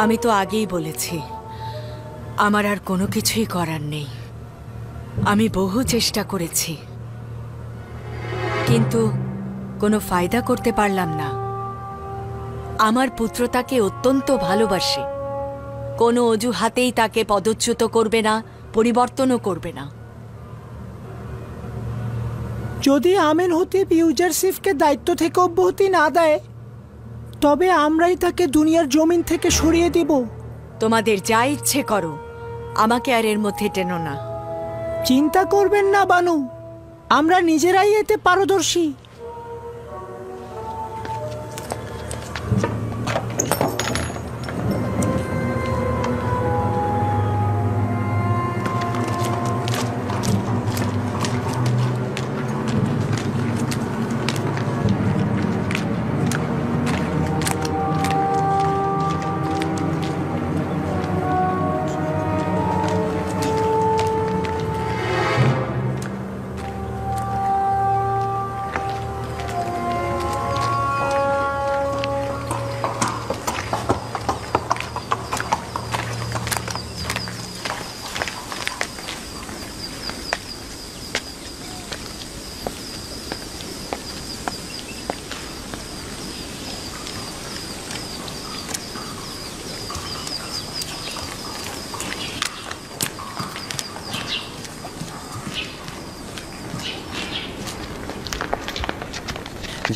আমি তো আগেই বলেছি আমার আর কোনো কিছুই করার নেই। আমি বহু চেষ্টা করেছি, কিন্তু কোনো ফায়দা করতে পারলাম না। আমার পুত্র তাকে অত্যন্ত ভালোবাসে, কোনো অজুহাতেই তাকে পদচ্যুত করবে না, পরিবর্তনও করবে না। যদি আমিন হতিব ইউজারশিফকে দায়িত্ব থেকে অব্যাহতি না দেয়, তবে আমরাই তাকে দুনিয়ার জমিন থেকে সরিয়ে দিব। তোমাদের যা ইচ্ছে করো, আমাকে আর এর মধ্যে টেনো না। চিন্তা করবেন না বানু, আমরা নিজেরাই এতে পারদর্শী।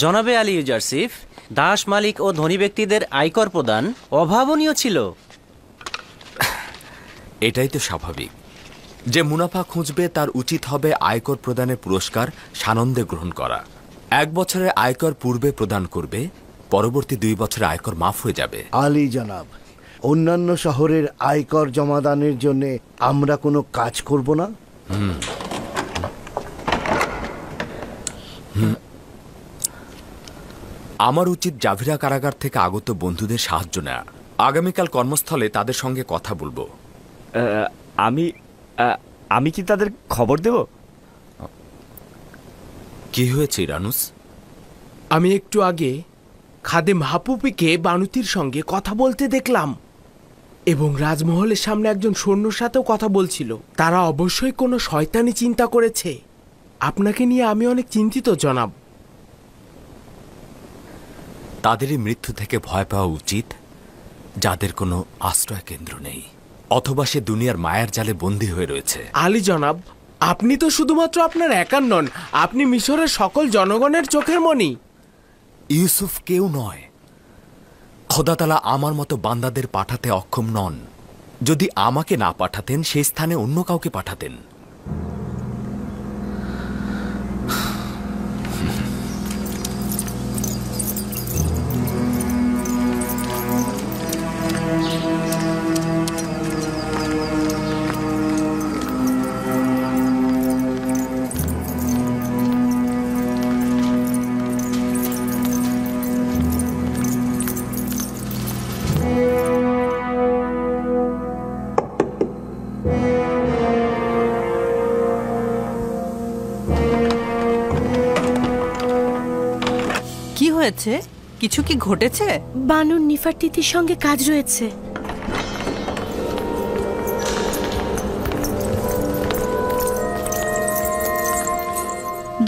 জনাবে আলী ইউজারশিফ, দাস মালিক ও ধনী ব্যক্তিদের আয়কর প্রদান অভাবনীয় ছিল। এটাই তো স্বাভাবিক। যে মুনাফা খুঁজবে তার উচিত হবে আয়কর প্রদানের পুরস্কার সানন্দে গ্রহণ করা। 1 বছরের আয়কর পূর্বে প্রদান করবে, পরবর্তী 2 বছরের আয়কর মাফ হয়ে যাবে। আলী জনাব, অন্যান্য শহরের আয়কর জমাদানের জন্য আমরা কোনো কাজ করব না? আমার উচিত জাভিরা কারাগার থেকে আগত বন্ধুদের সাহায্য নেওয়া। আগামীকাল কর্মস্থলে তাদের সঙ্গে কথা বলবো। আমি কি তাদের খবর দেব? কি হয়েছে ইরানুস? আমি একটু আগে খাদেম হাপুপিকে বানুতির সঙ্গে কথা বলতে দেখলাম, এবং রাজমহলের সামনে একজন সৈন্যর সাথেও কথা বলছিল। তারা অবশ্যই কোনো শয়তানি চিন্তা করেছে। আপনাকে নিয়ে আমি অনেক চিন্তিত জনাব। তাদেরই মৃত্যু থেকে ভয় পাওয়া উচিত যাদের কোনো আশ্রয় কেন্দ্র নেই, অথবা সে দুনিয়ার মায়ার জালে বন্দী হয়ে রয়েছে। আলী জনাব, আপনি তো শুধুমাত্র আপনার একার নন, আপনি মিশরের সকল জনগণের চোখের মণি। ইউসুফ কেউ নয়। খোদা তাআলা আমার মতো বান্দাদের পাঠাতে অক্ষম নন। যদি আমাকে না পাঠাতেন, সেই স্থানে অন্য কাউকে পাঠাতেন। কিছু কি ঘটেছে? বানুর নিফারতিতির সঙ্গে কাজ রয়েছে।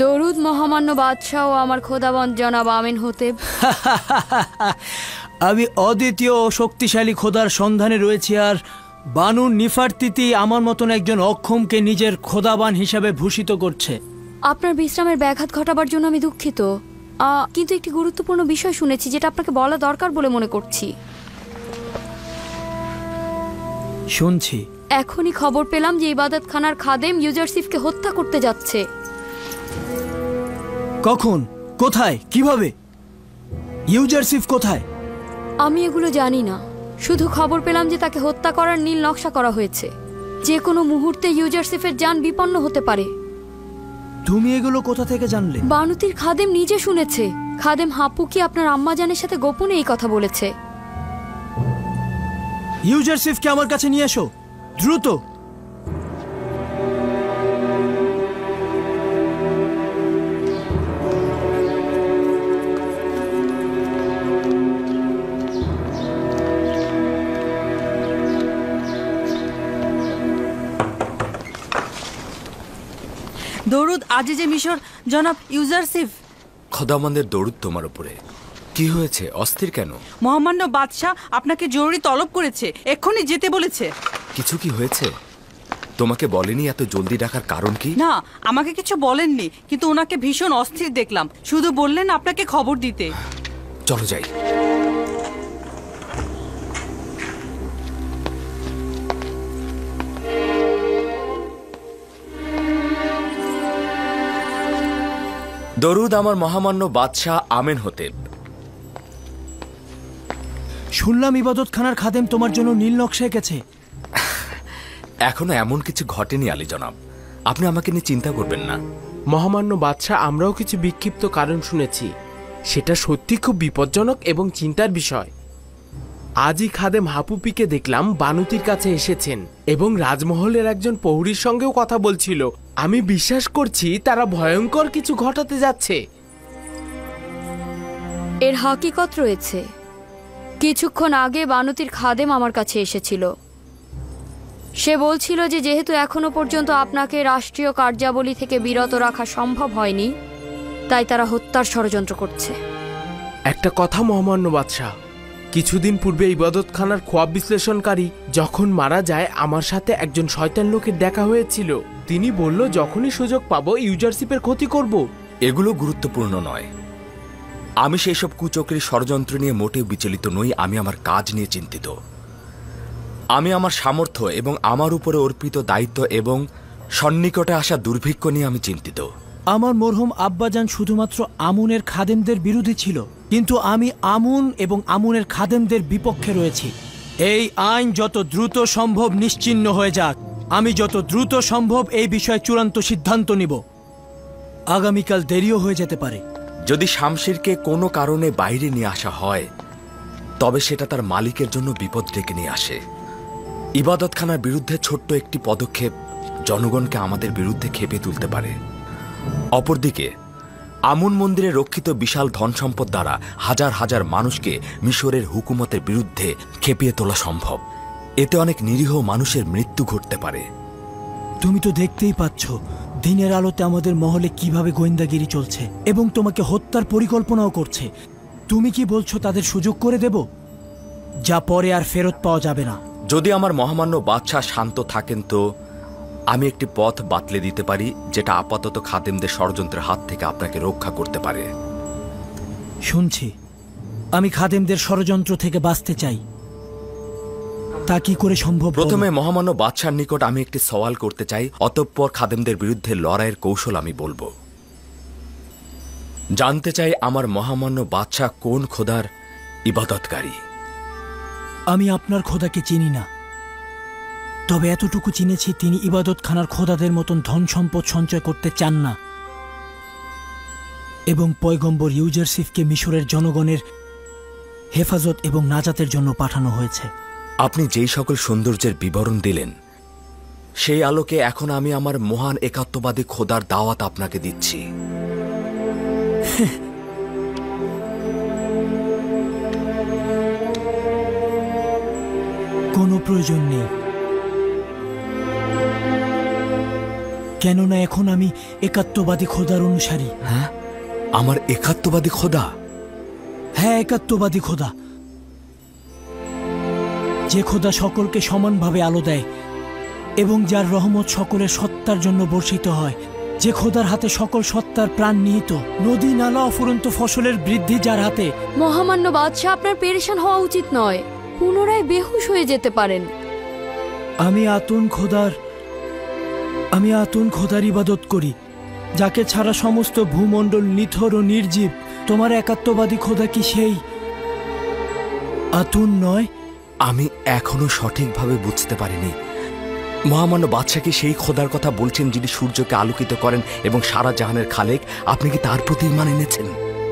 দরুদ মহামান্য বাদশাহ ও আমার খোদাবন্দ জনাব আমিন হতেব। আমি অদ্বিতীয় ও শক্তিশালী খোদার সন্ধানে রয়েছি, আর বানুর নিফারতিতি আমার মতন একজন অক্ষমকে নিজের খোদাবান হিসাবে ভূষিত করছে। আপনার বিশ্রামের ব্যাঘাত ঘটাবার জন্য আমি দুঃখিত, কিন্তু একটি গুরুত্বপূর্ণ বিষয় শুনেছি যেটা আপনাকে বলা দরকার বলে মনে করছি। শুনছি। এখনই খবর পেলাম যে ইবাদতখানার খাদেম ইউজারশিফকে হত্যা করতে যাচ্ছে। কখন, কোথায়, কিভাবে? ইউজারশিফ কোথায়? আমি এগুলো জানি না, শুধু খবর পেলাম যে তাকে হত্যা করার নীল নকশা করা হয়েছে। যে কোনো মুহূর্তে ইউজারশিফের জান বিপন্ন হতে পারে। তুমি এগুলো কোথা থেকে জানলে? বানুতির খাদেম নিজে শুনেছে। খাদেম হাপুকি আপনার আম্মাজানের সাথে গোপনে এই কথা বলেছে। ইউজারশিফকে আমার কাছে নিয়ে এসো, দ্রুত। দরুদ আজিজে মিশর জনাব ইউজারসিফ। খোদাবন্দের দরুদ তোমার উপরে। কি হয়েছে, অস্থির কেন? মহামান্য বাদশাহ আপনাকে জরুরি তলব করেছে, এক্ষুনি যেতে বলেছে। কিছু কি হয়েছে? তোমাকে বলেনি এত জলদি ডাকার কারণ কি? না, আমাকে কিছু বলেননি, কিন্তু ওনাকে ভীষণ অস্থির দেখলাম। শুধু বললেন আপনাকে খবর দিতে। চলো যাই। দরুদ আমার মহামান্য বাদশাহ আমেন হতেব। শুনলাম ইবাদতখানার খাদেম তোমার জন্য নীল নকশা এঁকেছে। এখনো এমন কিছু ঘটেনি আলী জনাব, আপনি আমাকে নিয়ে চিন্তা করবেন না। মহামান্য বাদশাহ, আমরাও কিছু বিক্ষিপ্ত কারণ শুনেছি, সেটা সত্যি খুব বিপজ্জনক এবং চিন্তার বিষয়। আজই খাদেম হাপুপিকে দেখলাম বানুতির কাছে এসেছেন এবং রাজমহলের একজন প্রহরীর সঙ্গেও কথা বলছিল। আমি বিশ্বাস করছি তারা ভয়ঙ্কর কিছু ঘটাতে যাচ্ছে। এর হাকিকত রয়েছে। কিছুক্ষণ আগে বানুতির খাদেম আমার কাছে এসেছিল। সে বলছিল যে যেহেতু এখনো পর্যন্ত আপনাকে রাষ্ট্রীয় কার্যাবলী থেকে বিরত রাখা সম্ভব হয়নি, তাই তারা হত্যার ষড়যন্ত্র করছে। একটা কথা মহামান্য বাদশাহ, কিছুদিন পূর্বে ইবাদতখানার খোয়াব বিশ্লেষণকারী যখন মারা যায়, আমার সাথে একজন শয়তান লোকের দেখা হয়েছিল। তিনি বলল যখনই সুযোগ পাবো ইউজারশিপের ক্ষতি করব। এগুলো গুরুত্বপূর্ণ নয়। আমি সেই সব কুচক্রী ষড়যন্ত্র নিয়ে মোটেও বিচলিত নই। আমি আমার কাজ নিয়ে চিন্তিত। আমি আমার সামর্থ্য এবং আমার উপরে অর্পিত দায়িত্ব এবং সন্নিকটে আসা দুর্ভিক্ষ নিয়ে আমি চিন্তিত। আমার মরহুম আব্বাজান শুধুমাত্র আমুনের খাদেমদের বিরোধী ছিল, কিন্তু আমি আমুন এবং আমুনের খাদেমদের বিপক্ষে রয়েছি। এই আইন যত দ্রুত সম্ভব নিশ্চিহ্ন হয়ে যাক। আমি যত দ্রুত সম্ভব এই বিষয়ে চূড়ান্ত সিদ্ধান্ত নিব। আগামীকাল দেরিও হয়ে যেতে পারে। যদি শামশিরকে কোনো কারণে বাইরে নিয়ে আসা হয়, তবে সেটা তার মালিকের জন্য বিপদ ডেকে নিয়ে আসে। ইবাদতখানার বিরুদ্ধে ছোট্ট একটি পদক্ষেপ জনগণকে আমাদের বিরুদ্ধে খেপে তুলতে পারে। অপরদিকে আমুন মন্দিরে রক্ষিত বিশাল ধন সম্পদ দ্বারা হাজার হাজার মানুষকে মিশরের হুকুমতের বিরুদ্ধে খেপিয়ে তোলা সম্ভব। এতে অনেক নিরীহ মানুষের মৃত্যু ঘটতে পারে। তুমি তো দেখতেই পাচ্ছ দিনের আলোতে আমাদের মহলে কিভাবে গোয়েন্দাগিরি চলছে এবং তোমাকে হত্যার পরিকল্পনাও করছে। তুমি কি বলছো তাদের সুযোগ করে দেব, যা পরে আর ফেরত পাওয়া যাবে না? যদি আমার মহামান্য বাদশাহ শান্ত থাকেন, তো আমি একটি পথ বাতলে দিতে পারি, যেটা আপাতত খাদেমদের ষড়যন্ত্রের হাত থেকে আপনাকে রক্ষা করতে পারে। শুনছি, আমি খাদেমদের ষড়যন্ত্র থেকে বাঁচতে চাই। তা কি করে সম্ভব? প্রথমে মহামান্য বাদশার নিকট আমি একটি সওয়াল করতে চাই, অতঃপর খাদেমদের বিরুদ্ধে লড়াইয়ের কৌশল আমি বলবো। জানতে চাই আমার মহামান্য বাদশাহ কোন খোদার ইবাদতকারী। আমি আপনার খোদাকে চিনি না, তবে এতটুকু চিনেছি তিনি ইবাদতখানার খোদাদের মতন ধন সম্পদ সঞ্চয় করতে চান না এবং পয়গম্বর ইউজারশিফকে মিশরের জনগণের হেফাজত এবং নাজাতের জন্য পাঠানো হয়েছে। আপনি যেই সকল সৌন্দর্যের বিবরণ দিলেন, সেই আলোকে এখন আমি আমার মহান একাত্মবাদী খোদার দাওয়াত আপনাকে দিচ্ছি। কোনো প্রয়োজন নেই, কেননা এখন আমি একাত্মবাদী খোদার অনুসারী। হ্যাঁ, আমার একাত্মবাদী খোদা? হ্যাঁ, একাত্মবাদী খোদা, যে খোদা সকলকে সমানভাবে আলো দেয় এবং যার রহমত সকলের সত্তার জন্য বর্ষিত হয়, যে খোদার হাতে সকল সত্তার প্রাণ নিহিত, নদী নালা অফুরন্ত ফসলের বৃদ্ধি যার হাতে। মহামান্য বাদশাহ, আপনার পেরেশান হওয়া উচিত নয়। পুনরায় বেহুশ হয়ে যেতে পারেন। আমি আতুন খোদার ইবাদত করি, যাকে ছাড়া সমস্ত ভূমণ্ডল নিথর ও নির্জীব। তোমার একাত্মবাদী খোদা কি সেই আতুন নয়? আমি এখনো সঠিকভাবে বুঝতে পারিনি। মহামান্য বাদশাহ কি সেই খোদার কথা বলছেন যিনি সূর্যকে আলোকিত করেন এবং সারা জাহানের খালেক? আপনি কি তার প্রতি ঈমান এনেছেন?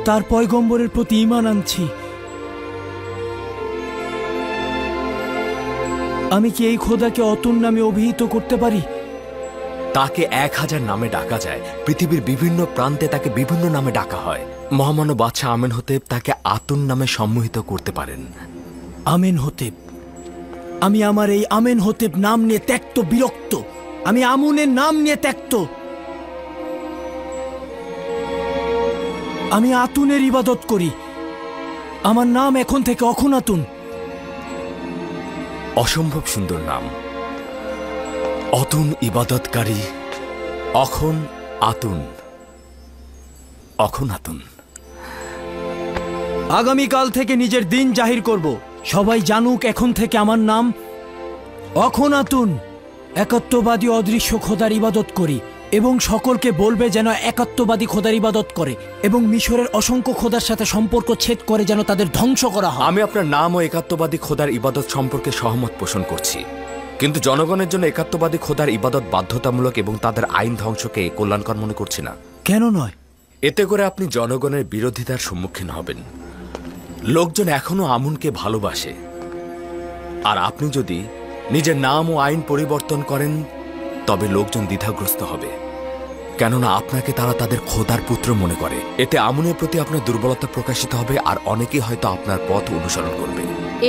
তার পয়গম্বরের প্রতি ঈমান আনছি। আমি কি এই খোদাকে অতুন নামে অভিহিত করতে পারি? তাকে 1000 নামে ডাকা যায়। পৃথিবীর বিভিন্ন প্রান্তে তাকে বিভিন্ন নামে ডাকা হয়। মহামান্য বাদশাহ আমেন হতেব তাকে আতুন নামে সম্মোহিত করতে পারেন। আমেন হতেব? আমি আমার এই আমেন হতেব নাম নিয়ে ত্যক্ত, বিরক্ত। আমি আমুনের নাম নিয়ে ত্যক্ত। আমি আতুনের ইবাদত করি। আমার নাম এখন থেকে অখনাতুন। অসম্ভব সুন্দর নাম, অতুন ইবাদতকারী, অখন আতুন, অখনাতুন। আগামীকাল থেকে নিজের দিন জাহির করব। সবাই জানুক এখন থেকে আমার নাম অখনাতুন। একাত্মবাদী অদৃশ্য খোদার ইবাদত করি এবং সকলকে বলবে যেন একাত্মবাদী খোদার ইবাদত করে এবং মিশরের অসংখ্য খোদার সাথে সম্পর্ক ছেদ করে যেন তাদের ধ্বংস করা হয়। আমি আপনার নাম ও একাত্মবাদী খোদার ইবাদত সম্পর্কে সহমত পোষণ করছি, কিন্তু জনগণের জন্য একাত্মবাদী খোদার ইবাদত বাধ্যতামূলক এবং তাদের আইন ধ্বংসকে কল্যাণকর মনে করছি না। কেন নয়? এতে করে আপনি জনগণের বিরোধিতার সম্মুখীন হবেন। লোকজন এখনো আমুনকে ভালোবাসে, আর আপনি যদি নিজের নাম ও আইন পরিবর্তন করেন তবে লোকজন দ্বিধাগ্রস্ত হবে, কেননা আপনাকে তারা তাদের খোদার পুত্র মনে করে। এতে আমুনের প্রতি আপনার দুর্বলতা প্রকাশিত হবে, আর অনেকেই হয়তো আপনার পথ অনুসরণ করবে।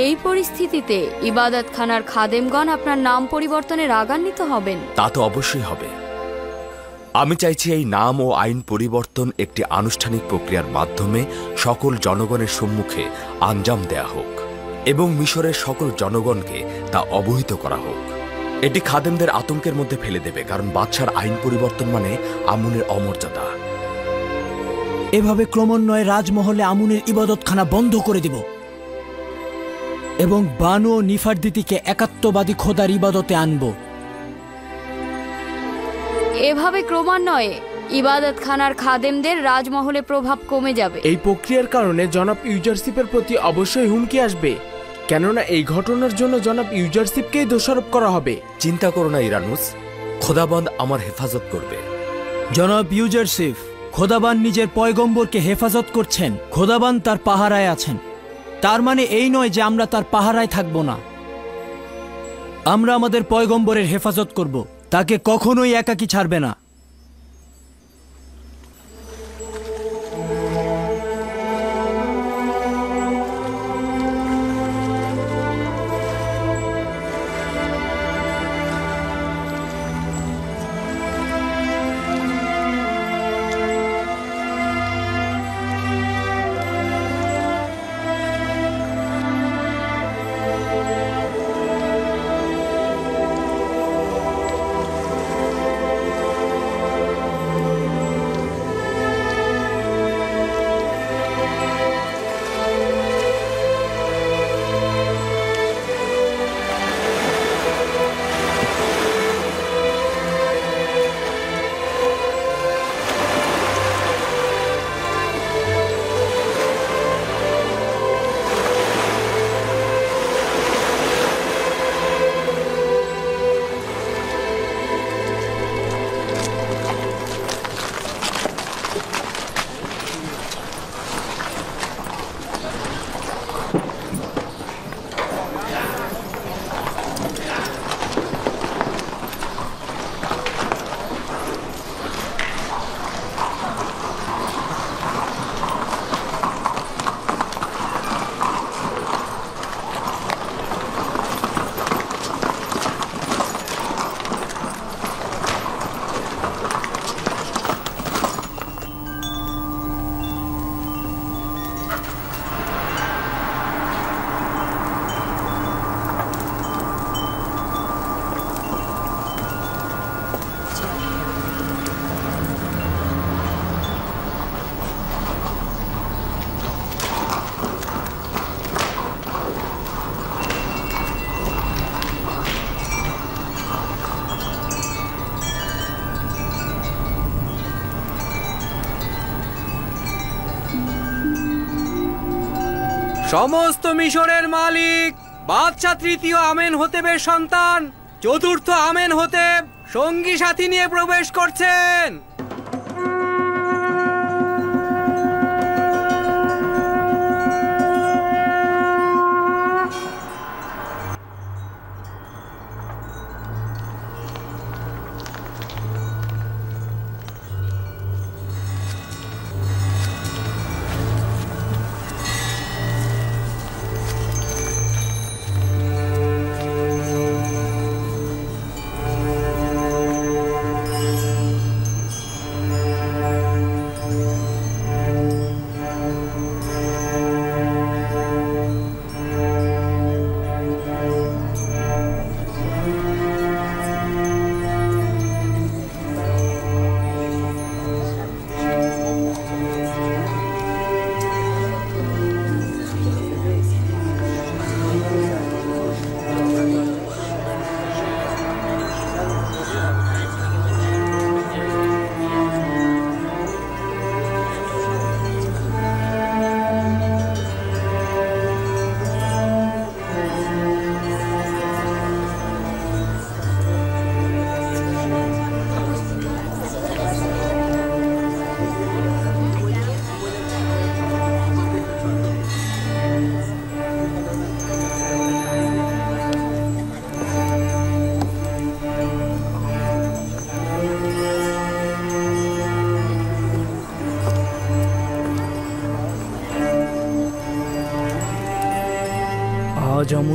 এই পরিস্থিতিতে ইবাদতখানার খাদেমগণ আপনার নাম পরিবর্তনে রাগান্বিত হবেন। তা তো অবশ্যই হবে। আমি চাইছি এই নাম ও আইন পরিবর্তন একটি আনুষ্ঠানিক প্রক্রিয়ার মাধ্যমে সকল জনগণের সম্মুখে আঞ্জাম দেয়া হোক এবং মিশরের সকল জনগণকে তা অবহিত করা হোক। এটি খাদেমদের আতঙ্কের মধ্যে ফেলে দেবে, কারণ বাদশার আইন পরিবর্তন মানে আমুনের অমর্যাদা। এভাবে ক্রমান্বয়ে রাজমহলে আমুনের ইবাদতখানা বন্ধ করে দিব এবং বানু ও নিফারদিতিকে একাত্মবাদী খোদার ইবাদতে আনব। এভাবে ক্রমান্বয়ে ইবাদতখানার খাদেমদের রাজমহলে প্রভাব কমে যাবে। এই প্রক্রিয়ার কারণে জনাব ইউজারশিপের প্রতি অবশ্যই হুমকি আসবে, কেননা এই ঘটনার জন্য জনাব ইউজারশিপকেই দোষারোপ করা হবে। চিন্তা করো না ইরানুস, খোদাবন্দ আমার হেফাজত করবে। জনাব ইউজারশিপ, খোদাবান নিজের পয়গম্বরকে হেফাজত করছেন, খোদাবান তার পাহারায় আছেন। তার মানে এই নয় যে আমরা তার পাহারায় থাকব না। আমরা আমাদের পয়গম্বরের হেফাজত করব, তাকে কখনোই একাকী ছাড়বে না। সমস্ত মিশরের মালিক বাদশাহ তৃতীয় আমেনহোতেবের সন্তান চতুর্থ আমেনহোতেব সঙ্গী সাথী নিয়ে প্রবেশ করছেন।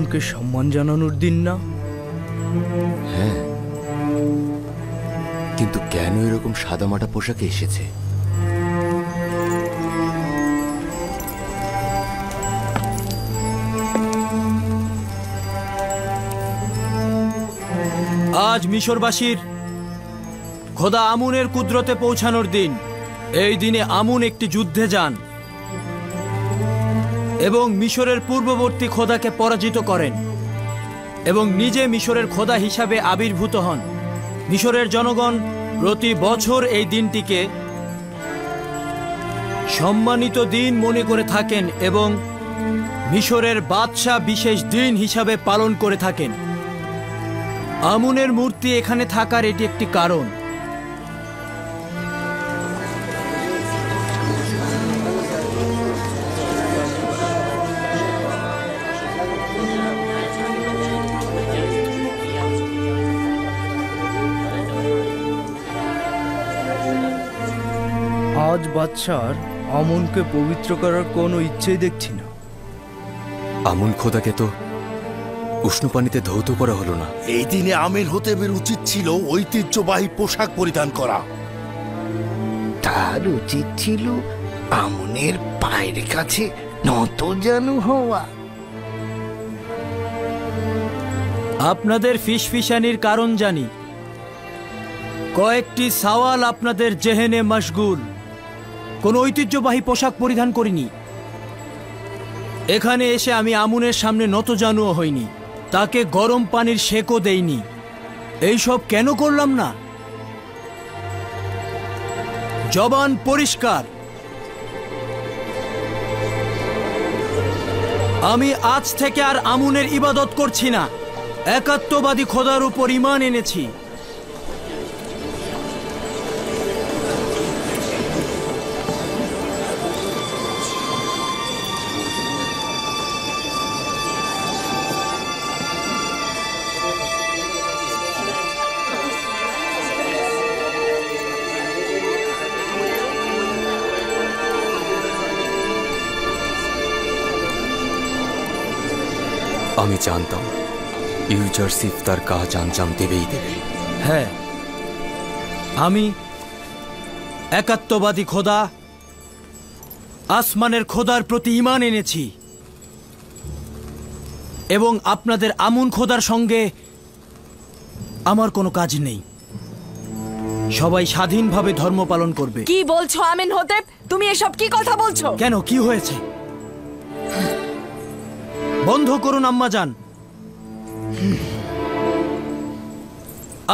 আমনকে সম্মান জানানোর দিন না? হ্যাঁ, কিন্তু কেন এরকম সাদামাটা পোশাকে এসেছে? আজ মিশরবাসীর খোদা আমুনের কুদরতে পৌঁছানোর দিন। এই দিনে আমুন একটি যুদ্ধে যান এবং মিশরের পূর্ববর্তী খোদাকে পরাজিত করেন এবং নিজে মিশরের খোদা হিসাবে আবির্ভূত হন। মিশরের জনগণ প্রতি বছর এই দিনটিকে সম্মানিত দিন মনে করে থাকেন এবং মিশরের বাদশাহ বিশেষ দিন হিসাবে পালন করে থাকেন। আমুনের মূর্তি এখানে থাকার এটি একটি কারণ। আজ বাদশার আমনকে পবিত্র করার কোনো ইচ্ছেই দেখছি না। আমন খোদাকে তো উষ্ণ পানিতে ধৌত করা হলো না। এই দিনে আমেন হতেবের উচিত ছিল ঐতিহ্যবাহী পোশাক পরিধান করা। তার উচিত ছিল আমনের পায়ের কাছে নতজানু হওয়া। আপনাদের ফিসফিসানির কারণ জানি। কয়েকটি সওয়াল আপনাদের জেহেনে মশগুল। কোন ঐতিহ্যবাহী পোশাক পরিধান করিনি। এখানে এসে আমি আমুনের সামনে নতজানুও হইনি, তাকে গরম পানির সেকও দেইনি। এইসব কেন করলাম না? জবান পরিষ্কার। আমি আজ থেকে আর আমুনের ইবাদত করছি না। একাত্মবাদী খোদার উপর ঈমান এনেছি। আমি জানতাম ইউজারশিপ তার কাজ আঞ্জাম দেবেই দেবে। হ্যাঁ, আমি একাত্মবাদী খোদা আসমানের খোদার প্রতি ঈমান এনেছি এবং আপনাদের আমুন খোদার সঙ্গে আমার কোনো কাজ নেই। সবাই স্বাধীনভাবে ধর্ম পালন করবে। কি বলছো আমিন হতেব? তুমি এসব কি কথা বলছো? কেন, কি হয়েছে? বন্ধ করুন আম্মাজান।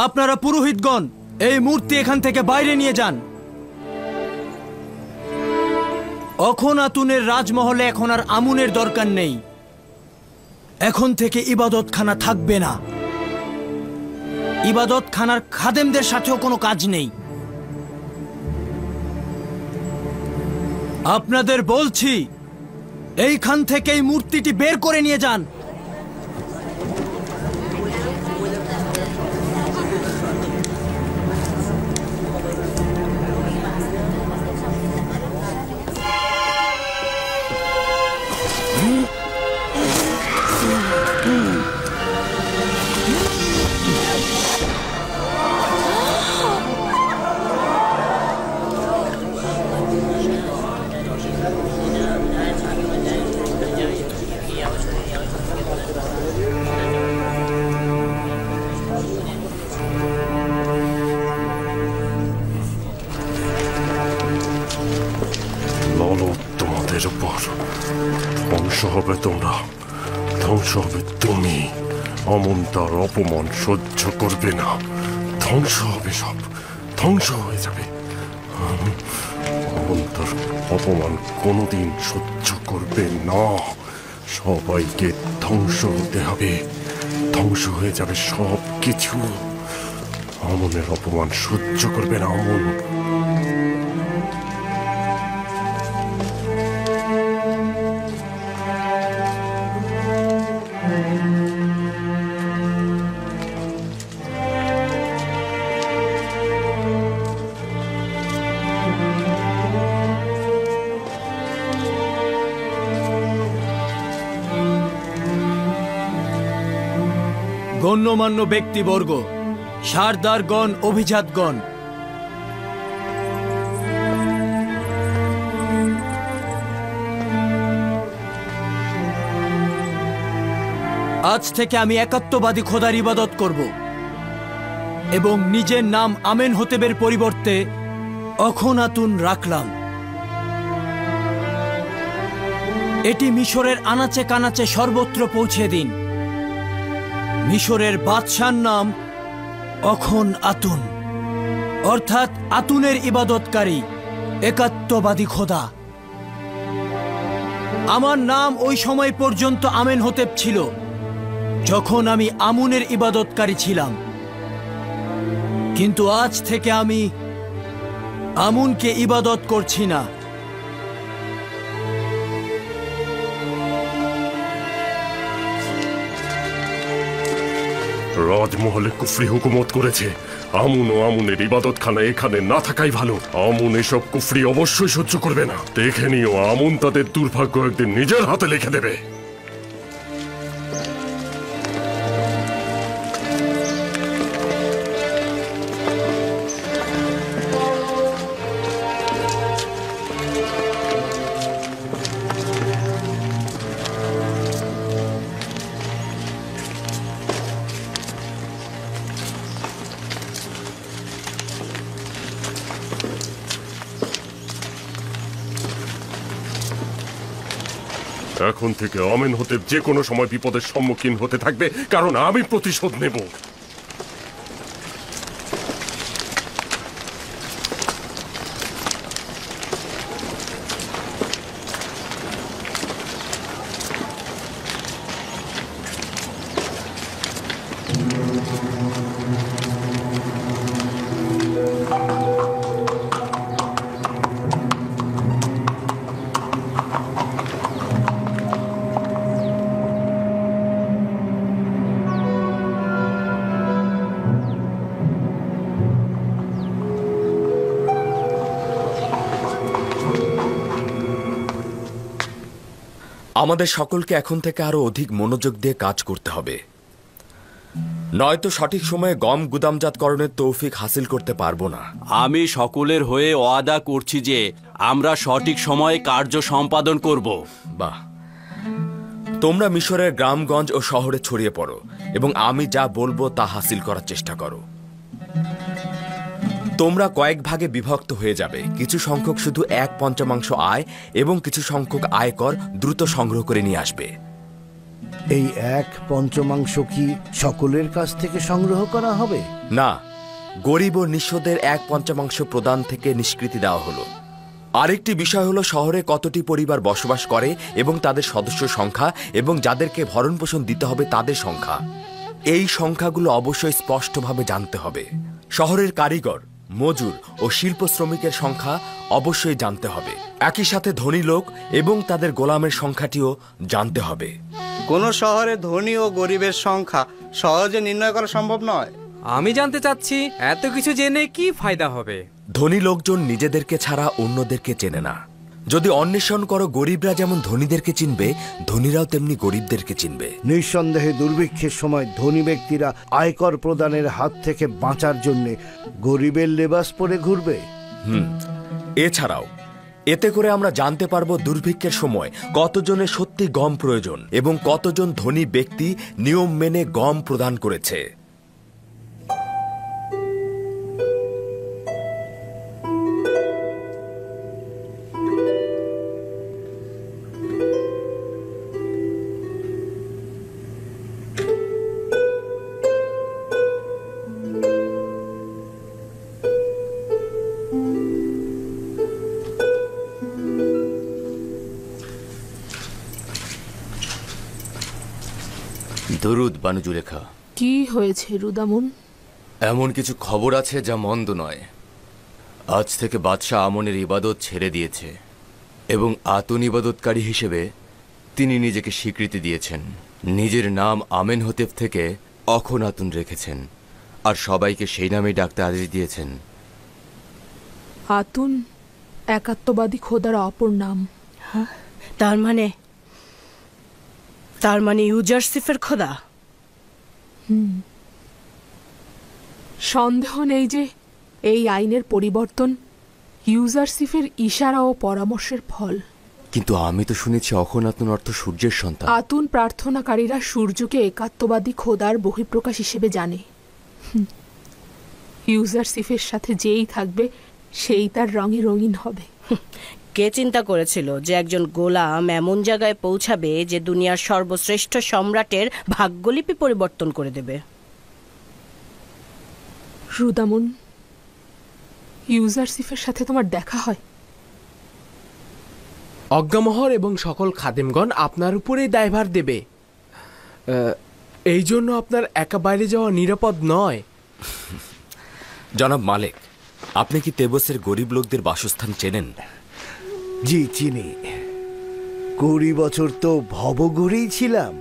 আপনারা পুরোহিতগণ এই মূর্তি এখান থেকে বাইরে নিয়ে যান। অখনাতুনের রাজমহলে এখন আর আমুনের দরকার নেই। এখন থেকে ইবাদতখানা থাকবে না। ইবাদতখানার খাদেমদের সাথেও কোনো কাজ নেই। আপনাদের বলছি, এইখান থেকে এই মূর্তিটি বের করে নিয়ে যান। ধ্বংস হবে তোমরা, ধ্বংস হবে তুমি। আমন তার অপমান সহ্য করবে না। ধ্বংস হবে, সব ধ্বংস হয়ে যাবে। আমন তার অপমান কোনোদিন সহ্য করবে না। সবাইকে ধ্বংস হতে হবে, ধ্বংস হয়ে যাবে সব কিছু। আমনের অপমান সহ্য করবে না আমন। গণ্যমান্য ব্যক্তিবর্গ, সারদারগণ, অভিজাতগণ, আজ থেকে আমি একাত্মবাদী খোদার ইবাদত করব এবং নিজের নাম আমেনহোতেবের পরিবর্তে অখনাতুন রাখলাম। এটি মিশরের আনাচে কানাচে সর্বত্র পৌঁছে দিন। মিশরের বাদশার নাম অখনাতুন, অর্থাৎ আতুনের ইবাদতকারী, একাত্মবাদী খোদা। আমার নাম ওই সময় পর্যন্ত আমেনহোতেব ছিল যখন আমি আমুনের ইবাদতকারী ছিলাম, কিন্তু আজ থেকে আমি আমুনকে ইবাদত করছি না। রাজমহলে কুফরি হুকুমত করেছে, আমুন ও আমুনের ইবাদতখানা এখানে না থাকাই ভালো। আমুন এসব কুফরি অবশ্যই সহ্য করবে না। দেখে নিও, আমুন তাদের দুর্ভাগ্য একদিন নিজের হাতে লিখে দেবে। এখন থেকে আমেনহোতেব যে কোনো সময় বিপদের সম্মুখীন হতে থাকবে, কারণ আমি প্রতিশোধ নেব। আমাদের সকলকে এখন থেকে আরো অধিক মনোযোগ দিয়ে কাজ করতে হবে, নয়তো সঠিক সময়ে গম গুদামজাতকরণের তৌফিক হাসিল করতে পারবো না। আমি সকলের হয়ে ওয়াদা করছি যে আমরা সঠিক সময়ে কার্য সম্পাদন করব। বাহ, তোমরা মিশরের গ্রামগঞ্জ ও শহরে ছড়িয়ে পড়ো এবং আমি যা বলবো তা হাসিল করার চেষ্টা করো। তোমরা কয়েক ভাগে বিভক্ত হয়ে যাবে, কিছু সংখ্যক শুধু 1/5 আয় এবং কিছু সংখ্যক আয়কর দ্রুত সংগ্রহ করে নিয়ে আসবে। এই 1/5 কি সকলের কাছ থেকে সংগ্রহ করা হবে? না, গরিব ও নিঃস্বদের 1/5 প্রদান থেকে নিষ্কৃতি দেওয়া হলো। আরেকটি বিষয় হলো শহরে কতটি পরিবার বসবাস করে এবং তাদের সদস্য সংখ্যা এবং যাদেরকে ভরণ পোষণ দিতে হবে তাদের সংখ্যা। এই সংখ্যাগুলো অবশ্যই স্পষ্টভাবে জানতে হবে। শহরের কারিগর, মজুর ও শিল্প শ্রমিকের সংখ্যা অবশ্যই জানতে হবে। একই সাথে ধনী লোক এবং তাদের গোলামের সংখ্যাটিও জানতে হবে। কোন শহরে ধনী ও গরিবের সংখ্যা সহজে নির্ণয় করা সম্ভব নয়। আমি জানতে চাচ্ছি, এত কিছু জেনে কি ফায়দা হবে? ধনী লোকজন নিজেদেরকে ছাড়া অন্যদেরকে চেনে না। যদি অন্বেষণ করো, গরিবরা যেমন ধনীদেরকে চিনবে, ধনীরাও তেমনি গরিবদেরকে চিনবে। নিঃসন্দেহে দুর্ভিক্ষের সময় ধনী ব্যক্তিরা আয়কর প্রদানের হাত থেকে বাঁচার জন্য গরিবের লেবাস পরে ঘুরবে। এছাড়াও এতে করে আমরা জানতে পারবো দুর্ভিক্ষের সময় কতজনের সত্যি গম প্রয়োজন এবং কতজন ধনী ব্যক্তি নিয়ম মেনে গম প্রদান করেছে। দরুদ বানু জুলেখা। কি হয়েছে রুদামুন? এমন কিছু খবর আছে যা মন্দ নয়। আজ থেকে বাদশাহ আমনের ইবাদত ছেড়ে দিয়েছে এবং আতুন ইবাদতকারী হিসেবে তিনি নিজেকে স্বীকৃতি দিয়েছেন। নিজের নাম আমেনহোতেব থেকে অখনাতুন রেখেছেন আর সবাইকে সেই নামেই ডাকতে আদেশ দিয়েছেন। আতুন একাত্মবাদী খোদার অপর নাম। তার মানে ইউজারসিফের খোদা? সন্দেহ নেই যে এই আইনের পরিবর্তন ইউজারশিপের ইশারা ও পরামর্শের ফল। কিন্তু আমি তো শুনেছি অখনাতুন অর্থ সূর্যের সন্তান। আতুন প্রার্থনাকারীরা সূর্যকে একাত্মবাদী খোদার বহিঃপ্রকাশ হিসেবে জানে। ইউজারশিপের সাথে যেই থাকবে সেই তার রঙে রঙিন হবে। কে চিন্তা করেছিল যে একজন গোলাম এমন জায়গায় পৌঁছাবে যে দুনিয়ার সর্বশ্রেষ্ঠ সম্রাটের ভাগ্যলিপি পরিবর্তন করে দেবে? রুদামুন, ইউজারশিপের সাথে তোমার দেখা হয়? অজ্ঞামহর এবং সকল খাদেমগণ আপনার উপরেই দায়ভার দেবে। এই জন্য আপনার একা বাইরে যাওয়া নিরাপদ নয়। জনাব মালিক, আপনি কি তেবসের গরিব লোকদের বাসস্থান চেনেন? জি চিনি। 20 বছর তো ভবঘুরেই ছিলাম।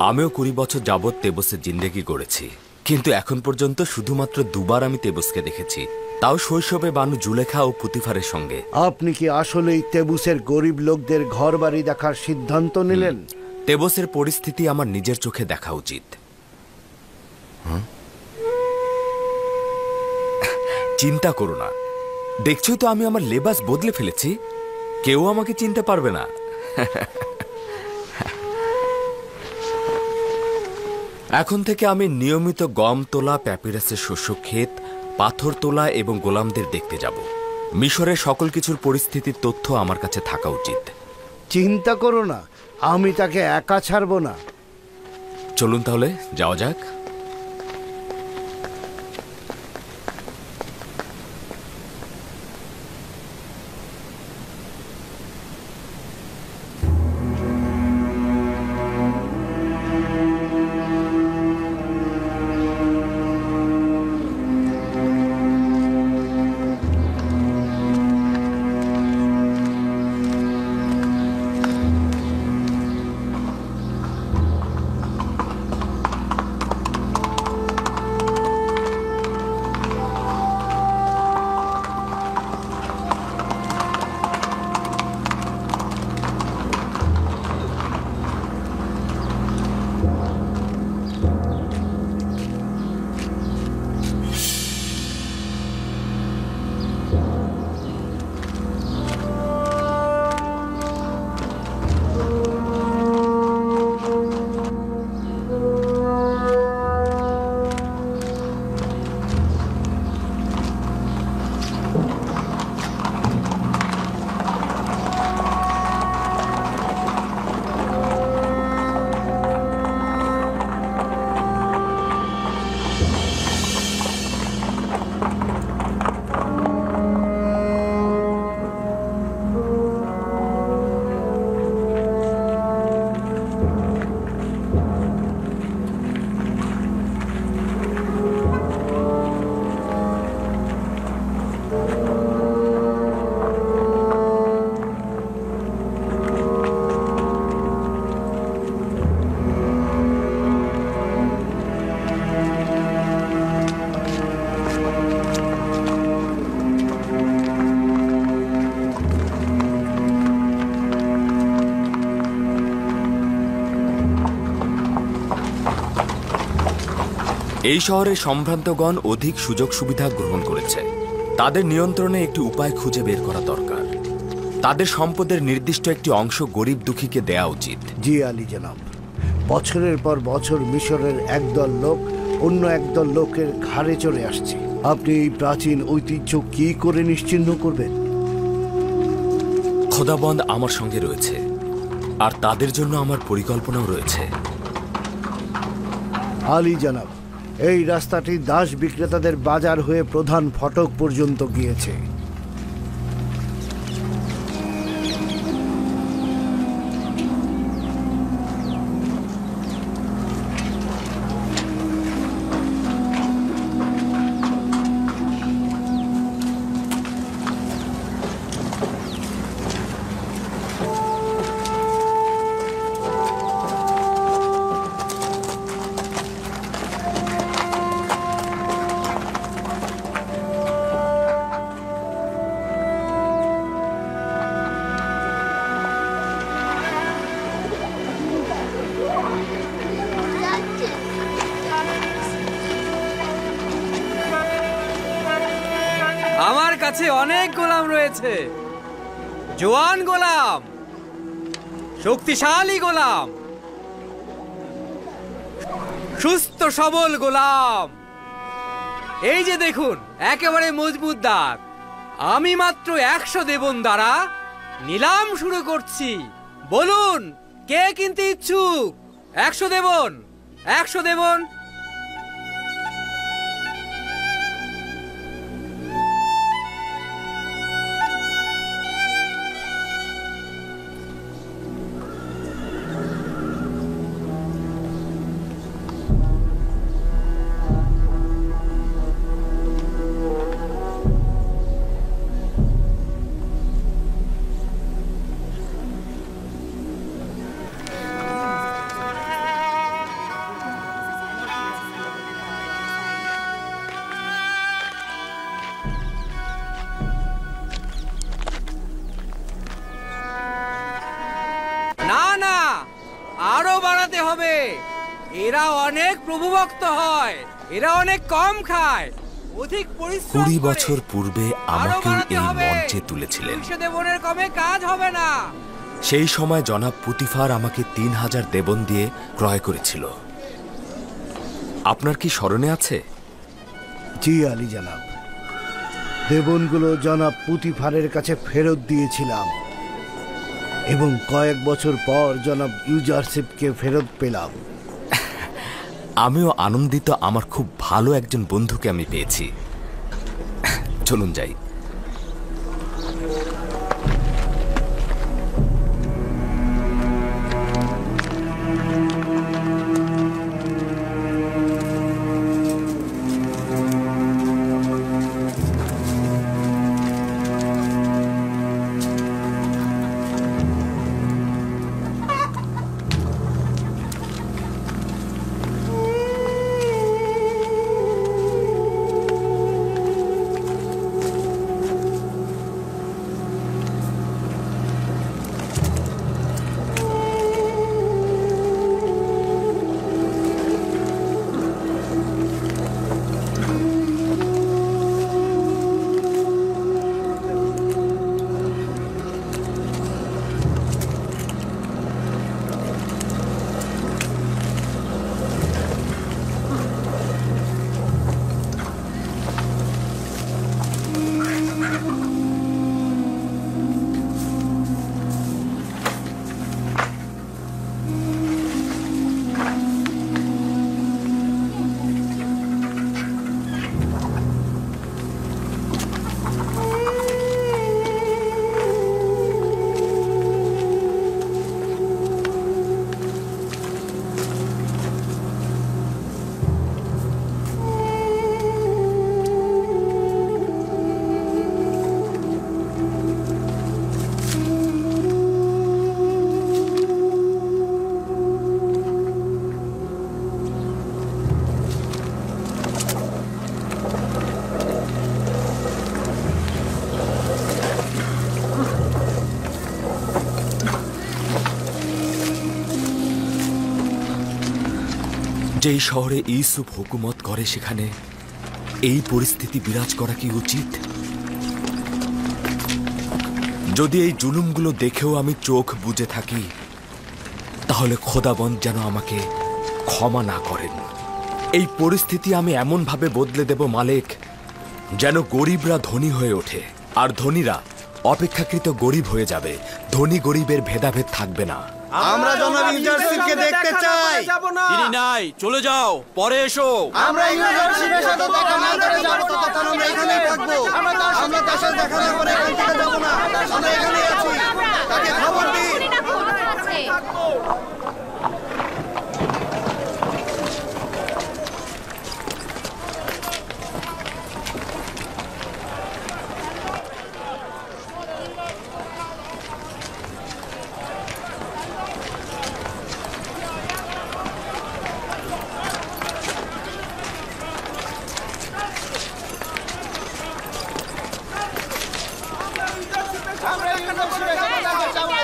আমিও 20 বছর যাবৎ তেবসের জিন্দেগি গড়েছি, কিন্তু এখন পর্যন্ত শুধুমাত্র দুবার আমি তেবসকে দেখেছি, তাও শৈশবে বানু জুলেখা ও পুতিফারের সঙ্গে। আপনি কি আসলেই তেবুসের গরিব লোকদের ঘর বাড়ি দেখার সিদ্ধান্ত নিলেন? তেবসের পরিস্থিতি আমার নিজের চোখে দেখা উচিত। চিন্তা করো না, দেখছো তো আমি আমার লেবাস বদলে ফেলেছি, কেউ আমাকে চিনতে পারবে না। এখন থেকে আমি নিয়মিত গম তোলা, প্যাপিরাসের শস্য ক্ষেত, পাথর তোলা এবং গোলামদের দেখতে যাব। মিশরের সকল কিছুর পরিস্থিতির তথ্য আমার কাছে থাকা উচিত। চিন্তা করো না, আমি তাকে একা ছাড়ব না। চলুন তাহলে যাওয়া যাক। এই শহরের সম্ভ্রান্তগণ অধিক সুযোগ সুবিধা গ্রহণ করেছে। তাদের নিয়ন্ত্রণে একটি উপায় খুঁজে বের করা দরকার। তাদের সম্পদের নির্দিষ্ট একটি অংশ গরিব দুঃখীকে দেয়া উচিত। জি আলী জনাব, বছরের পর বছর মিশরের একদল লোক অন্য একদল লোকের ঘাড়ে চড়ে আসছে। আপনি এই প্রাচীন ঐতিহ্য কি করে নিশ্চিহ্ন করবেন? খোদাবন্দ আমার সঙ্গে রয়েছে, আর তাদের জন্য আমার পরিকল্পনাও রয়েছে। আলী জনাব, এই রাস্তাটি দাস বিক্রেতাদের বাজার হয়ে প্রধান ফটক পর্যন্ত গিয়েছে। আমার কাছে অনেক গোলাম রয়েছে, জোয়ান গোলাম, শক্তিশালী গোলাম, সুস্থ সবল গোলাম। এই যে দেখুন, একেবারে মজবুত দাঁত। আমি মাত্র 100 দেবন দ্বারা নিলাম শুরু করছি। বলুন, কে কিনতে ইচ্ছুক? 100 দেবন, 100 দেবন। আরো বাড়াতে হবে। এরা অনেক প্রভুভক্ত হয়, এরা অনেক কম খায়, অধিক পরিশ্রম 20 বছর পূর্বে আমাকে এই মঞ্চে তুলেছিলেন। 200 দেবনের কমে কাজ হবে না। সেই সময় জনাব পুতিফার আমাকে 3000 দেবন দিয়ে ক্রয় করেছিল। আপনার কি স্মরণে আছে? জি আলী জনাব, দেবনগুলো জনাব পুতিফারের কাছে ফেরত দিয়েছিলাম এবং কয়েক বছর পর জনাব ইউজারশিপকে ফেরত পেলাম। আমিও আনন্দিত, আমার খুব ভালো একজন বন্ধুকে আমি পেয়েছি। চলুন যাই। যেই শহরে ইউসুফ হুকুমত করে সেখানে এই পরিস্থিতি বিরাজ করা কি উচিত? যদি এই জুলুমগুলো দেখেও আমি চোখ বুজে থাকি, তাহলে খোদাবন্দ যেন আমাকে ক্ষমা না করেন। এই পরিস্থিতি আমি এমনভাবে বদলে দেব মালিক, যেন গরিবরা ধনী হয়ে ওঠে আর ধনীরা অপেক্ষাকৃত গরিব হয়ে যাবে। ধনী গরিবের ভেদাভেদ থাকবে না। আমরা জনাব ইউজারশিপকে দেখতে চাই। তিনি নাই, চলে যাও, পরে এসো। আমরা ইউজারশিপের সাথে দেখা না করে যাব ততক্ষণ আমরা এখানেই থাকবো। আমরা তার সাথে দেখা না করে এখান থেকে যাব না। আমরা এখানেই আছি, তাকে খবর দিন।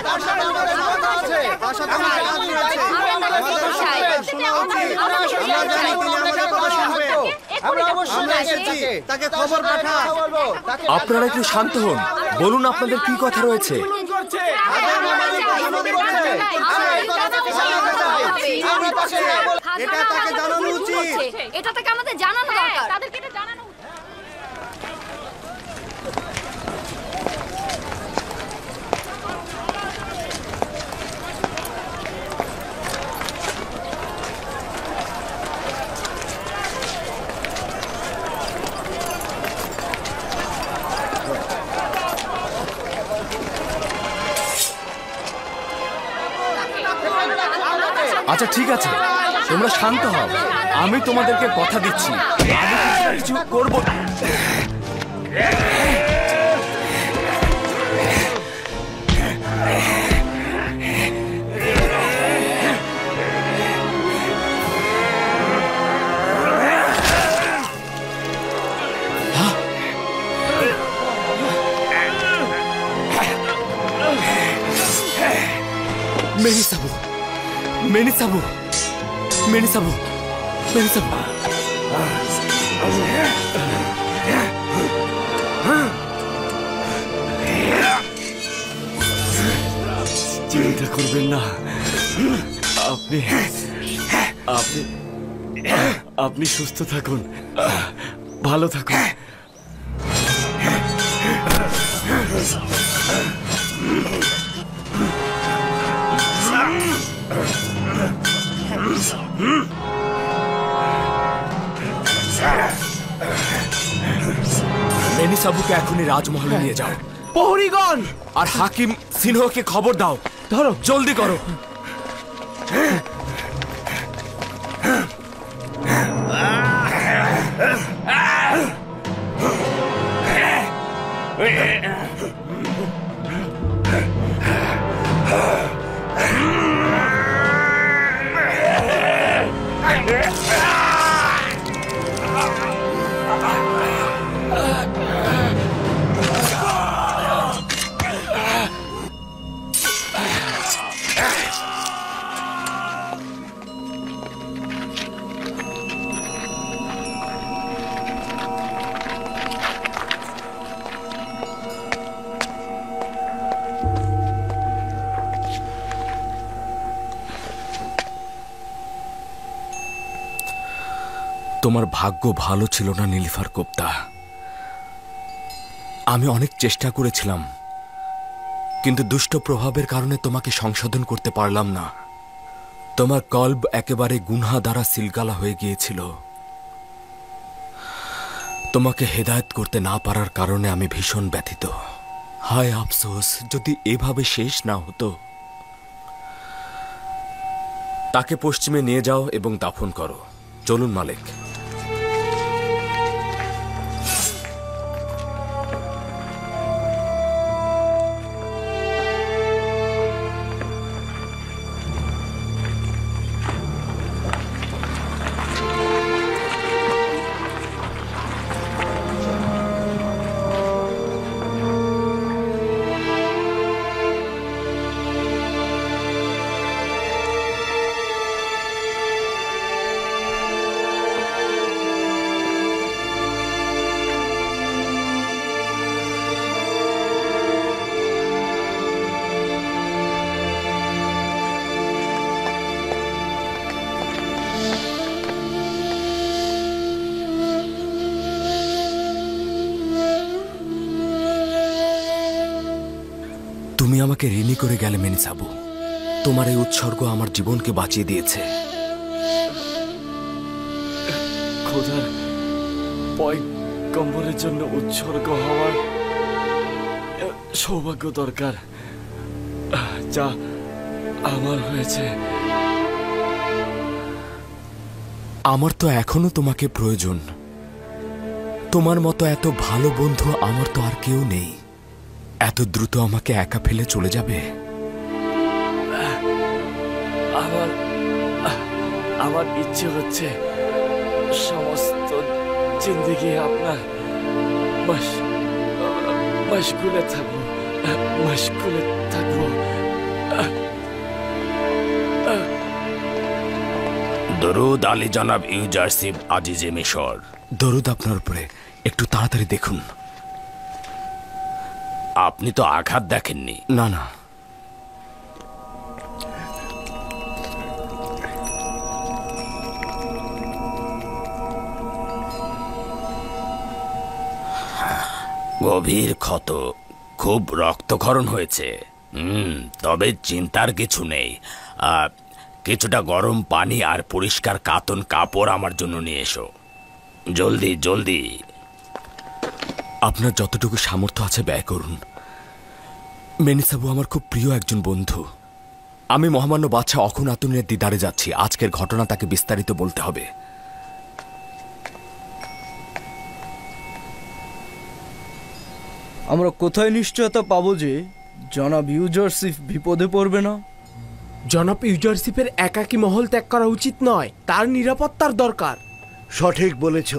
তার সাথে আমাদের কথা আছে। আমরা অবশ্যই এসেছি তাকে খবর পাঠা আপনারা একটু শান্ত হন, বলুন আপনাদের কি কথা রয়েছে। এটা তাকে জানানো উচিত। এটা তাকে আমাদের জানানো দরকার। তাদেরকে এটা জানানো উচিত। আচ্ছা ঠিক আছে, তোমরা শান্ত হও, আমি তোমাদেরকে কথা দিচ্ছি আমি কিছু করব। মেনি সাবু, মেনি সাবু, মেনি সাবু, মেনি সাবু। চিন্তা করবেন না, আপনি আপনি আপনি সুস্থ থাকুন, ভালো থাকুন। মেনি সাবুকে এখনই রাজমহলে নিয়ে যাও। প্রহরীগণ আর হাকিম সিনহকে খবর দাও, ধরো, জলদি করো। তোমার ভাগ্য ভালো ছিল না নীলিফার গুপ্তা। আমি অনেক চেষ্টা করেছিলাম, কিন্তু দুষ্ট প্রভাবের কারণে তোমাকে সংশোধন করতে পারলাম না। তোমার কল্ব একেবারে গুনহা দ্বারা সিলগালা হয়ে গিয়েছিল। তোমাকে হেদায়েত করতে না পারার কারণে আমি ভীষণ ব্যথিত। হায় আফসোস, যদি এভাবে শেষ না হতো। তাকে পশ্চিমে নিয়ে যাও এবং দাফন করো। চলুন মালিক। তুমি আমাকে ঋণী করে গেলে মেনি সাবু। তোমার এই উৎসর্গ আমার জীবনকে বাঁচিয়ে দিয়েছে। খোদার পয়গম্বরের জন্য উৎসর্গ হওয়ার সৌভাগ্য দরকার, যা আমার হয়েছে। আমার তো এখনো তোমাকে প্রয়োজন। তোমার মতো এত ভালো বন্ধু আমার তো আর কেউ নেই। এত দ্রুত আমাকে একা ফেলে চলে যাবে? আমার ইচ্ছে হচ্ছে সমস্ত জিন্দেগি আপনার মশগুলে থাকবো, মশগুলে থাকবো। দরুদ আলী জনাব ইউজারশিপ আজিজে মিশর। দরুদ আপনার উপরে, একটু তাড়াতাড়ি দেখুন। আপনি তো আঘাত দেখেননি। না না, গভীর ক্ষত, খুব রক্তক্ষরণ হয়েছে। তবে চিন্তার কিছু নেই। কিছুটা গরম পানি আর পরিষ্কার কাতন কাপড় আমার জন্য নিয়ে এসো, জলদি জলদি। আপনার যতটুকু সামর্থ্য আছে ব্যয় করুন। মেনিসাবু আমার খুব প্রিয় একজন বন্ধু। আমি মহামান্য বাদশাহ অখুন আতুনের দিদারে যাচ্ছি। আজকের ঘটনা তাকে বিস্তারিত বলতে হবে। আমরা কোথায় নিশ্চয়তা পাবো যে জনাব ইউজারসিফ বিপদে পড়বে না? জনাব ইউজারসিফের একাকী মহল ত্যাগ করা উচিত নয়, তার নিরাপত্তার দরকার। সঠিক বলেছ,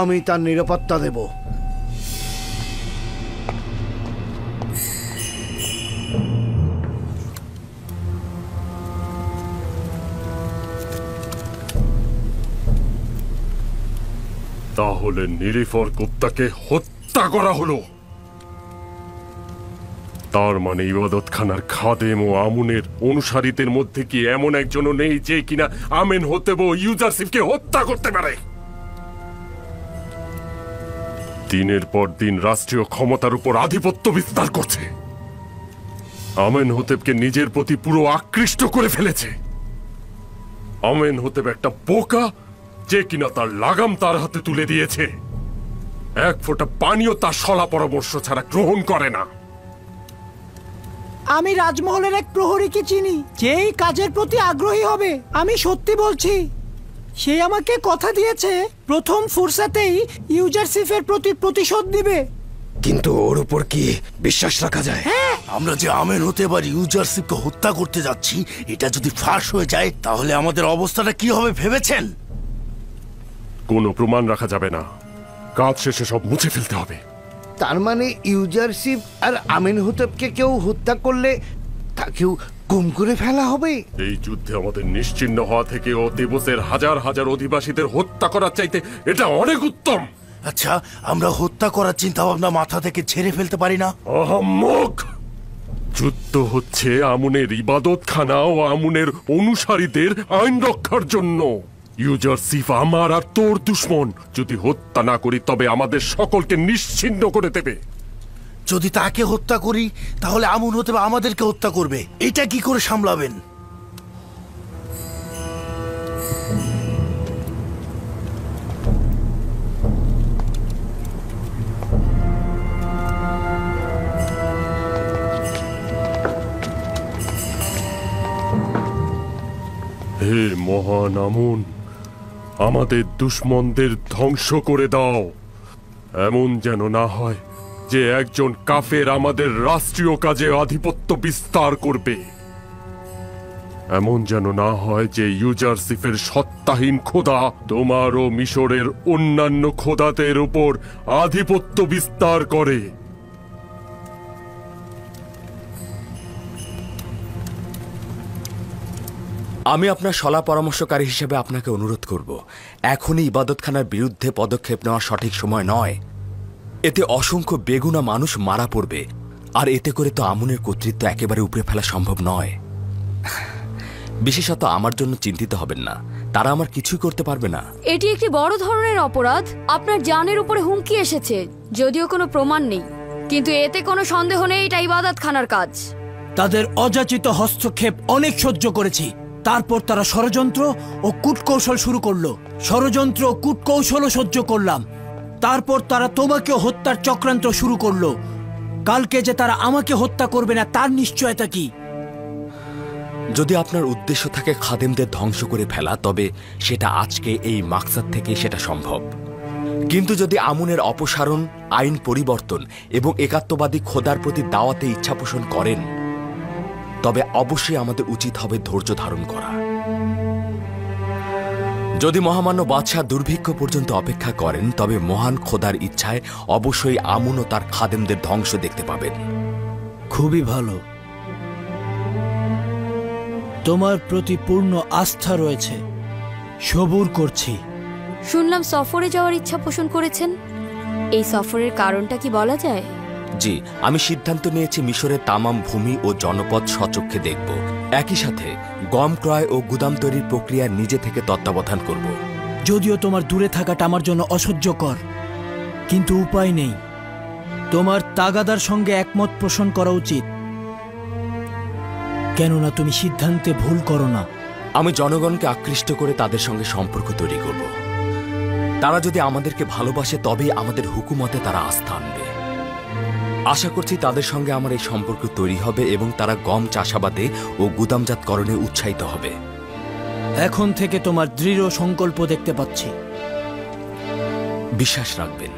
আমি তার নিরাপত্তা দেব। তাহলে নিরিফর কুত্তাকে হত্যা করা হলো। তার মানে ইবাদতখানার খাদেম ও আমুনের অনুসারীদের মধ্যে কি এমন একজনও নেই যে কিনা আমেন হতেব ইউজারসিফকে হত্যা করতে পারে? দিনের পর দিন রাষ্ট্রীয় ক্ষমতার উপর আধিপত্য বিস্তার করছে। আমেন হতেবকে নিজের প্রতি পুরো আকৃষ্ট করে ফেলেছে। আমেন হতেব একটা বোকা যে কিনা তার লাগাম তার হাতে তুলে দিয়েছে। এক ফোঁটা পানিও তার সলা পরামর্শ ছাড়া গ্রহণ করে না। আমি রাজমহলের এক প্রহরীকে চিনি, যেই কাজের প্রতি আগ্রহী হবে। আমি সত্যি বলছি, সে আমাকে কথা দিয়েছে প্রথম ফুরসাতেই ইউজারসিফের প্রতি প্রতিশোধ দিবে। কিন্তু ওর উপর কি বিশ্বাস রাখা যায়? আমরা যে আমেন হতে এবার ইউজারসিফকে হত্যা করতে যাচ্ছি, এটা যদি ফাঁস হয়ে যায় তাহলে আমাদের অবস্থাটা কি হবে ভেবেছেন? কোনো প্রমাণ রাখা যাবে না, কাজ শেষে সব মুছে ফেলতে হবে। তার মানে ইউজারসিফ আর আমেন হতেবকে কেউ হত্যা করলে তাকেও গুম করে ফেলা হবে? এই যুদ্ধে আমাদের নিশ্চিহ্ন হওয়া থেকে ও তেবসের হাজার হাজার অধিবাসীদের হত্যা করার চাইতে এটা অনেক উত্তম। আচ্ছা, আমরা হত্যা করার চিন্তা ভাবনা মাথা থেকে ঝেড়ে ফেলতে পারি না? আহাম্মক! যুদ্ধ হচ্ছে আমুনের ইবাদতখানা ও আমুনের অনুসারীদের আইন রক্ষার জন্য। ইউজারসিফ আমার আর তোর দুশ্মন। যদি হত্যা না করি তবে আমাদের সকলকে নিশ্চিহ্ন করে দেবে। যদি তাকে হত্যা করি তাহলে আমুন হতে বা আমাদেরকে হত্যা করবে। এটা কি করে সামলাবেন? হে মহান আমুন, আমাদের দুশ্মনদের ধ্বংস করে দাও। এমন যেন না হয় যে একজন কাফের আমাদের রাষ্ট্রীয় কাজে আধিপত্য বিস্তার করবে। এমন যেন না হয় যে ইউজারসিফের সত্তাহীন খোদা তোমার ও মিশরের অন্যান্য খোদাদের উপর আধিপত্য বিস্তার করে। আমি আপনার সলা পরামর্শকারী হিসেবে আপনাকে অনুরোধ করব, এখনই ইবাদতখানার বিরুদ্ধে পদক্ষেপ নেওয়া সঠিক সময় নয়। এতে অসংখ্য বেগুনা মানুষ মারা পড়বে, আর এতে করে তো আমুনের কর্তৃত্ব একেবারে উপড়ে ফেলা সম্ভব নয়। বিশেষত আমার জন্য চিন্তিত হবেন না, তারা আমার কিছুই করতে পারবে না। এটি একটি বড় ধরনের অপরাধ। আপনার জানের উপরে হুমকি এসেছে, যদিও কোনো প্রমাণ নেই, কিন্তু এতে কোনো সন্দেহ নেই এটা ইবাদতখানার কাজ। তাদের অযাচিত হস্তক্ষেপ অনেক সহ্য করেছি, তারপর তারা ষড়যন্ত্র ও কূটকৌশল শুরু করলো। ষড়যন্ত্র ও কূটকৌশলও সহ্য করলাম। তারপর তারা তোমাকেও হত্যার চক্রান্ত শুরু করলো। কালকে যে তারা আমাকে হত্যা করবে না তার নিশ্চয়তা কি? যদি আপনার উদ্দেশ্য থাকে খাদেমদের ধ্বংস করে ফেলা, তবে সেটা আজকে এই মাকসাদ থেকে সেটা সম্ভব। কিন্তু যদি আমুনের অপসারণ, আইন পরিবর্তন এবং একাত্মবাদী খোদার প্রতি দাওয়াতে ইচ্ছা পোষণ করেন, তবে অবশ্যই আমাদের উচিত হবে ধৈর্য ধারণ করা। যদি মহামান্য বাদশাহ দুর্ভিক্ষ পর্যন্ত অপেক্ষা করেন, তবে মহান খোদার ইচ্ছায় অবশ্যই আমুন ও তার খাদেমদের ধ্বংস দেখতে পাবেন। খুবই ভালো, তোমার প্রতি পূর্ণ আস্থা রয়েছে। সবুর করছি, শুনলাম সফরে যাওয়ার ইচ্ছা পোষণ করেছেন। এই সফরের কারণটা কি বলা যায়? জি, আমি সিদ্ধান্ত নিয়েছি মিশরের তামাম ভূমি ও জনপদ স্বচক্ষে দেখব। একই সাথে গম ক্রয় ও গুদাম তৈরির প্রক্রিয়া নিজে থেকে তত্ত্বাবধান করব। যদিও তোমার দূরে থাকাটা আমার জন্য অসহ্যকর, কিন্তু উপায় নেই। তোমার তাগাদার সঙ্গে একমত পোষণ করা উচিত, কেননা তুমি সিদ্ধান্তে ভুল করো না। আমি জনগণকে আকৃষ্ট করে তাদের সঙ্গে সম্পর্ক তৈরি করব। তারা যদি আমাদেরকে ভালোবাসে তবেই আমাদের হুকুমতে তারা আস্থা আনবে। আশা করছি তাদের সঙ্গে আমার এই সম্পর্ক তৈরি হবে এবং তারা গম চাষাবাদে ও গুদামজাতকরণে উৎসাহিত হবে। এখন থেকে তোমার দৃঢ় সংকল্প দেখতে পাচ্ছি। বিশ্বাস রাখবেন।